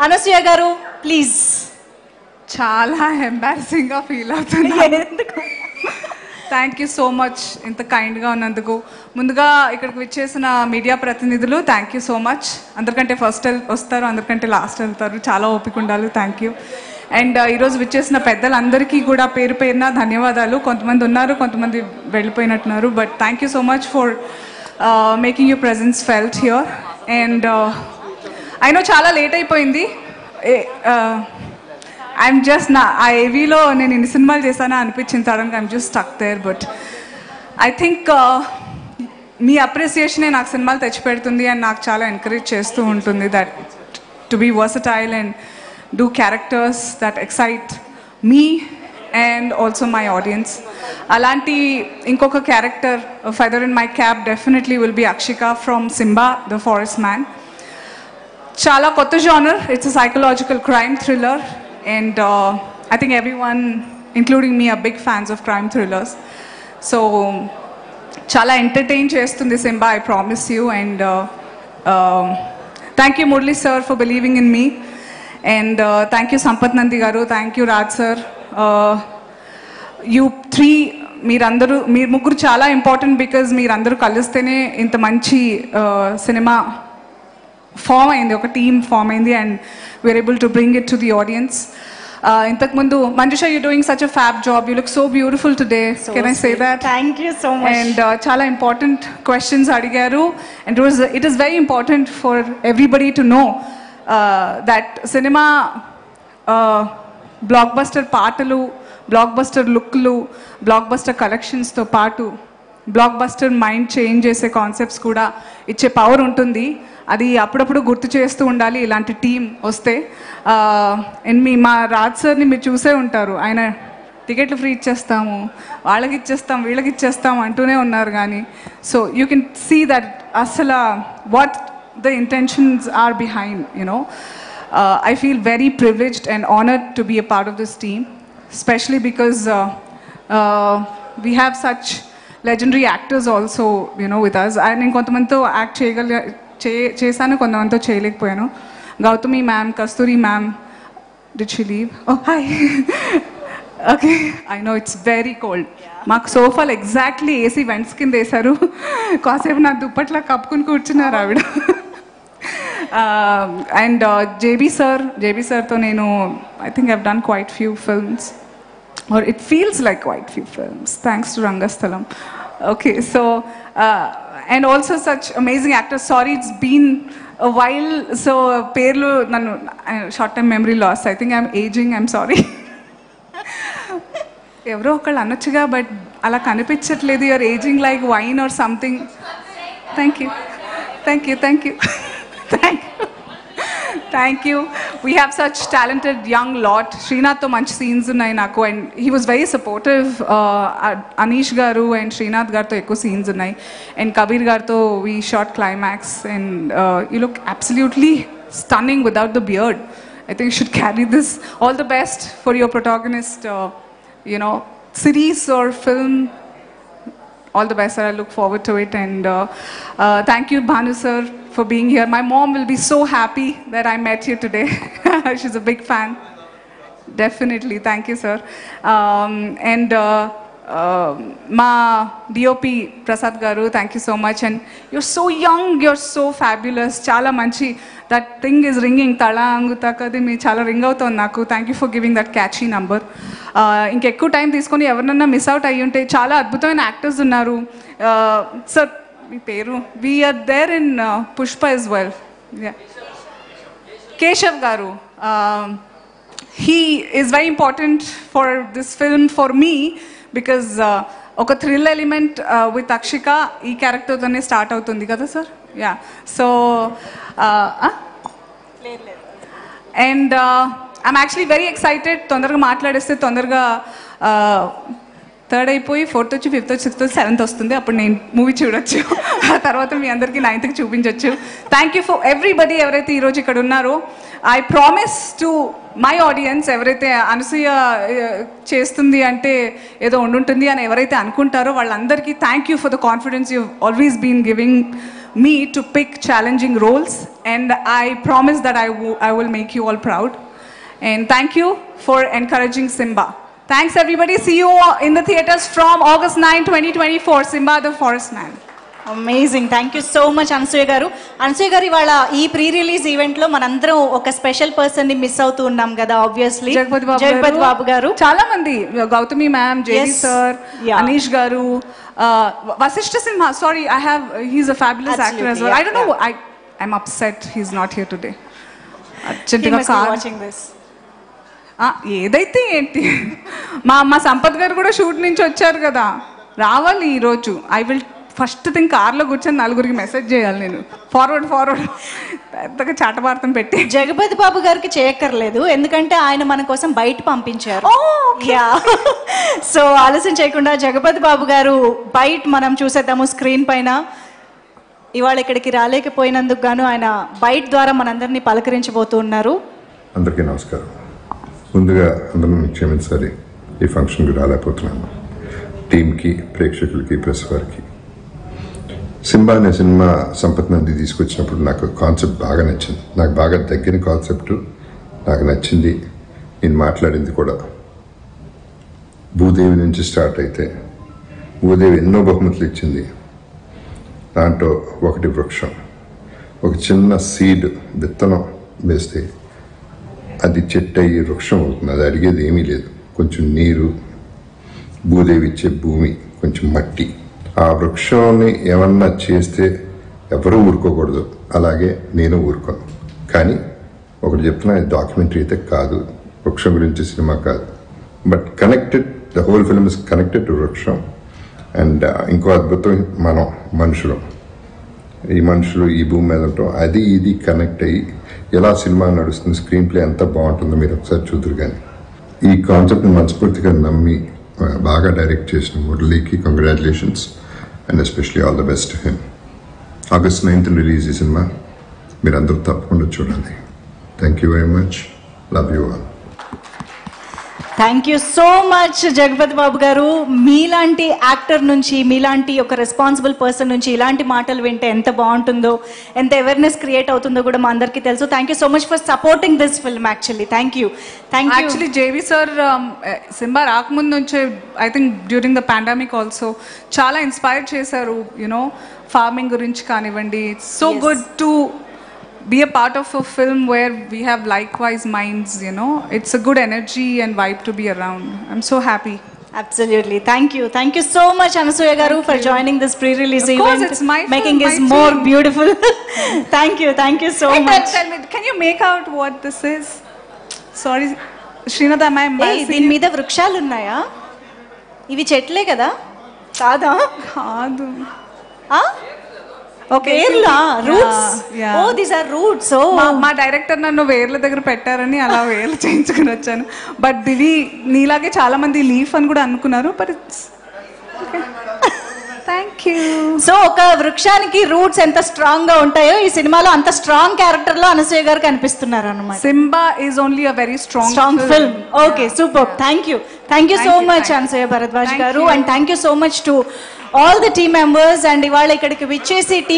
అనసూయ గారు ప్లీజ్. చాలా ఎంబారసింగ్గా ఫీల్ అవుతుంది. థ్యాంక్ యూ సో మచ్ ఇంత కైండ్గా ఉన్నందుకు. ముందుగా ఇక్కడికి విచ్చేసిన మీడియా ప్రతినిధులు థ్యాంక్ యూ సో మచ్. అందరికంటే ఫస్ట్ వస్తారు, అందరికంటే లాస్ట్ వెళ్తారు, చాలా ఓపిక ఉండాలి. Thank you. అండ్ ఈరోజు విచ్చేసిన పెద్దలందరికీ కూడా పేరు పేరున ధన్యవాదాలు. కొంతమంది ఉన్నారు, కొంతమంది వెళ్ళిపోయినట్టున్నారు, but thank you so much for making your presence felt here. And అయినో చాలా లేట్ అయిపోయింది. ఐఎమ్ జస్ట్ ఆ ఏవీలో నేను ఇన్ని సినిమాలు చేశానా అనిపించిన సడన్గా I'm just stuck there. But I think మీ అప్రిసియేషనే నాకు సినిమాలు తెచ్చిపెడుతుంది అండ్ నాకు చాలా ఎంకరేజ్ చేస్తూ ఉంటుంది that to be versatile and do characters that excite me and also my audience. Alanti inkoka character, a feather in my cap definitely will be Akshika from Simba the Forest Man. Chala kotta genre, it's a psychological crime thriller and I think everyone including me are big fans of crime thrillers. So chala entertain chestundi Simba, I promise you. And thank you Murli sir for believing in me. And thank you Sampath Nandi garu, thank you Raj sir. You three, meer muguru chala important because meer andaru kalistene inta manchi cinema form ayindi, oka team form ayindi and we are able to bring it to the audience. Intak mundu Manjusha, you're doing such a fab job, you look so beautiful today. So can I say that? Thank you so much. And chala important questions adigaru and it is very important for everybody to know that cinema blockbuster పాటలు, blockbuster లుక్లు, blockbuster కలెక్షన్స్తో పాటు blockbuster mind change చేసే concepts కూడా ఇచ్చే power ఉంటుంది. అది అప్పుడప్పుడు గుర్తు చేస్తూ ఉండాలి ఇలాంటి టీం వస్తే. అండ్ మా రాజ్ సార్ని మీరు చూసే ఉంటారు, ఆయన టికెట్లు ఫ్రీ ఇచ్చేస్తాము, వాళ్ళకి ఇచ్చేస్తాం, వీళ్ళకి ఇచ్చేస్తాం అంటూనే ఉన్నారు. కానీ so you can see that అసలు what the intentions are behind, you know. I feel very privileged and honored to be a part of this team, especially because we have such legendary actors also, you know, with us. నేను కొంతమందితో act చేశాను, కొంతమందితో చేయలేకపోయాను. Gautami ma'am, Kasturi ma'am, did she leave? Oh hi. Okay, I know it's very cold. మాకు సోఫాలు exactly AC vents కింద వేశారు, కాసేపు నా దుప్పట్లా కప్పుకుని కూర్చున్నారు ఆవిడ. అండ్ జేబీ సార్తో నేను I think I've done quiet few films, or it feels like quite few films thanks to Rangasthalam. Okay, so and also such amazing actors. Sorry, it's been a while, so perlu nanu short term memory loss. I think I'm aging, I'm sorry. ఎవరో ఒకళ్ళు అనొచ్చుగా, but అలా కనిపించట్లేదు. You're aging like wine or something. Thank you, thank you, thank you, thank you, thank you. We have such talented young lot. శ్రీనాథ్తో మంచి scenes ఉన్నాయి నాకు, and he was very supportive. Anish garu and Srinath గారితో ఎక్కువ సీన్స్ ఉన్నాయి, and Kabir గారితో we short climax. And you look absolutely stunning without the beard. I think you should carry this. All the best for your protagonist, you know, series or film. All the best, sir. I look forward to it. And thank you, Bhanu sir, for being here. My mom will be so happy that I met you today. She's a big fan. Definitely. Thank you, sir. And ma DOP Prasad garu, thank you so much. And you're so young, you're so fabulous. Chala manchi. That thing is ringing. Tala angu takadi me chala ring avutundi naku. Thank you for giving that catchy number. ఇంకెక్కువ time తీసుకొని ఎవరినన్నా miss out అయ్యి ఉంటే, చాలా అద్భుతమైన actors ఉన్నారు. Sir మీ పేరు? We're there in Pushpa as well. Keshav garu, he is very important for this film for me because ఒక థ్రిల్ ఎలిమెంట్ విత్ అక్షిక ఈ క్యారెక్టర్తోనే స్టార్ట్ అవుతుంది కదా sir? Yeah, so and I'm actually very excited. తొందరగా మాట్లాడేస్తే తొందరగా థర్డ్ అయిపోయి ఫోర్త్ వచ్చి ఫిఫ్త్ వచ్చి సిక్స్త్ వచ్చి సెవెంత్ వస్తుంది, అప్పుడు నేను మూవీ చూడొచ్చు. ఆ తర్వాత మీ అందరికీ 9th చూపించవచ్చు. థ్యాంక్ యూ ఫర్ ఎవ్రీబడి ఎవరైతే ఈరోజు ఇక్కడ ఉన్నారో. I promise to my audience, ఎవరైతే అనసూయ చేస్తుంది అంటే ఏదో ఉండుంటుంది అని ఎవరైతే అనుకుంటారో వాళ్ళందరికీ thank you for the confidence you always been giving me to pick challenging roles, and I promise that I will make you all proud. And thank you for encouraging Simba. Thanks everybody. See you in the theaters from August 9, 2024. Simba the Forest Man. Amazing. Thank you so much Anasuya గారు. అనసూయ గారు, ఇవాళ ఈ pre release event లో మనందరం ఒక special person ని miss అవుతూ ఉన్నాం కదా. ఆబ్వియస్లీ జగపతి బాబు గారు, చాలా మంది, Gautami ma'am, J V sir, Anish garu, Vasishta Simha. Sorry, he's a fabulous actor as well. I don't know, I'm upset he's not here today. He must be watching this. ఏదైతే ఏంటి, మా సంపత్ గారు కూడా షూట్ నుంచి వచ్చారు కదా, రావాలి ఈరోజు. ఐ విల్ ఫస్ట్ థింగ్ కార్లో కూర్చొని నలుగురికి మెసేజ్ చేయాలి నేను, ఫార్వర్డ్ పెద్దగా చాటభారతం పెట్టి. జగపతి బాబు గారికి చేయక్కర్లేదు, ఎందుకంటే ఆయన మన కోసం బయట పంపించారు. సో ఆలస్యం చేయకుండా జగపతి బాబు గారు బయట మనం చూసేద్దాము స్క్రీన్ పైన. ఇవాళ ఇక్కడికి రాలేకపోయినందుకు గాను ఆయన బయట ద్వారా మనందరినీ పలకరించబోతూ ఉన్నారు. అందరికీ నమస్కారం. ముందుగా అందరిని క్షమించాలి, ఈ ఫంక్షన్కి రాలేకపోతున్నాను. టీంకి, ప్రేక్షకులకి, ప్రెస్ వారికి. సింబా అనే సినిమా సంపత్ నంది తీసుకొచ్చినప్పుడు నాకు కాన్సెప్ట్ బాగా నచ్చింది. నాకు బాగా దగ్గర కాన్సెప్ట్ నాకు నచ్చింది. నేను మాట్లాడింది కూడా భూదేవి నుంచి స్టార్ట్ అయితే, భూదేవి ఎన్నో బహుమతులు ఇచ్చింది. దాంట్లో ఒకటి వృక్షం. ఒక చిన్న సీడ్ విత్తనం వేస్తే అది చెట్టు అయ్యి వృక్షం అవుతుంది. అది అడిగేది ఏమీ లేదు, కొంచెం నీరు, భూదేవి ఇచ్చే భూమి, కొంచెం మట్టి. ఆ వృక్షాన్ని ఏమన్నా చేస్తే ఎవరూ ఊరుకోకూడదు, అలాగే నేను ఊరుకోను. కానీ ఒకటి చెప్తున్నా, డాక్యుమెంటరీ అయితే కాదు, వృక్షం గురించి సినిమా కాదు. But connected, the whole film is connected to వృక్షం. అండ్ ఇంకో అద్భుతం, మనం మనుషులు, ఈ మనుషులు ఈ భూమి మీద ఉంటాం, అది ఇది కనెక్ట్ అయ్యి ఎలా సినిమా నడుస్తుంది, స్క్రీన్ ప్లే ఎంత బాగుంటుందో మీరు ఒకసారి చూద్దరు. కానీ ఈ కాన్సెప్ట్ని మనస్ఫూర్తిగా నమ్మి బాగా డైరెక్ట్ చేసిన మురళీకి congratulations, and especially all the best to him. August 9th release ఈ సినిమా, మీరు అందరూ తప్పకుండా చూడండి. Thank you very much, love you all. Thank you so much Jagapathi Babu garu. మీలాంటి యాక్టర్ నుంచి, మీలాంటి ఒక రెస్పాన్సిబుల్ పర్సన్ నుంచి ఇలాంటి మాటలు వింటే ఎంత బాగుంటుందో, ఎంత అవేర్నెస్ క్రియేట్ అవుతుందో కూడా మా అందరికీ తెలుసు. Thank you so much for supporting this film. Thank you. Actually J V sir Simba రాకముందు నుంచే, I think during the pandemic also చాలా ఇన్స్పైర్ చేశారు. యునో, ఫార్మింగ్ గురించి కానివ్వండి. It's so good to be a part of a film where we have likewise minds, you know. It's a good energy and vibe to be around. I'm so happy. Absolutely. Thank you so much Anasuya garu for joining this pre-release event. Of course, it's my making film, it more beautiful. Thank you so much. Tell me, can you make out what this is? Sorry Srinath, am I embarrassing? దీని మీద వృక్షాలు ఉన్నాయా? ఇవి చెట్లే కదా? కాదా? కాదు. Okay, roots. Oh, these are roots. Oh, మా డైరెక్టర్ నన్ను వేర్ల దగ్గర పెట్టారని అలా వేర్లు చేయించుకుని వచ్చాను. బట్ ఇది నీలాగే చాలా మంది లీఫ్ అని కూడా అనుకున్నారు. But it's thank you. So ఒక వృక్షానికి రూట్స్ ఎంత స్ట్రాంగ్ గా ఉంటాయో ఈ సినిమాలో అంత స్ట్రాంగ్ క్యారెక్టర్ లో అనసూయ గారు కనిపిస్తున్నారు అన్నమాట. Simba is only a very strong film. Okay, super. Thank you so much Anasuya Bharadwaj garu. And thank you so much to all the team members. And ఇవాళ ఇక్కడికి విచ్చేసి టీమ్